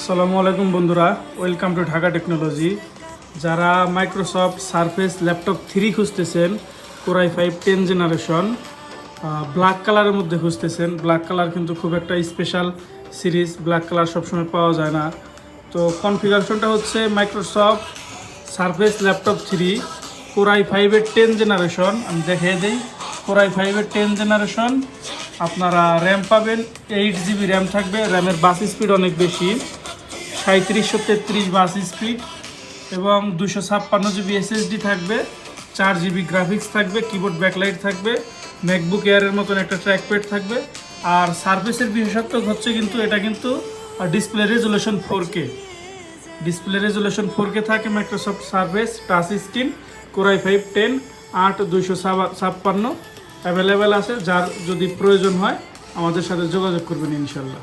আসসালামু আলাইকুম বন্ধুরা, ওয়েলকাম টু ঢাকা টেকনোলজি। যারা মাইক্রোসফট সারফেস ল্যাপটপ 3 খুঁজতেছেন, কোরাই 5 10 জেনারেশন ব্ল্যাক কালারের মধ্যে খুঁজতেছেন। ব্ল্যাক কালার কিন্তু খুব একটা স্পেশাল সিরিজ, ব্ল্যাক কালার সবসময় পাওয়া যায় না। তো কনফিগারেশনটা হচ্ছে মাইক্রোসফট সারফেস ল্যাপটপ 3 কোরাই 5-এর 10 জেনারেশন। আমি দেখিয়ে দিই, কোরাই 5-এর 10 জেনারেশন। আপনারা র্যাম পাবেন 8 GB র্যাম থাকবে। র্যামের বাস স্পিড অনেক বেশি, 3733 বাস স্পিড, এবং 256 GB SSD থাকবে, 4 GB গ্রাফিক্স থাকবে, কিবোর্ড ব্যাকলাইট থাকবে, ম্যাকবুক এয়ারের মতন একটা ট্র্যাকপ্যাড থাকবে। আর সার্ভিসের বিশেষত্ব হচ্ছে কিন্তু এটা কিন্তু display resolution 4K, display resolution 4K থাকে। Microsoft service touch screen core i 5 10 8256 available আছে। যার যদি প্রয়োজন হয় আমাদের সাথে যোগাযোগ করবেন ইনশাল্লাহ।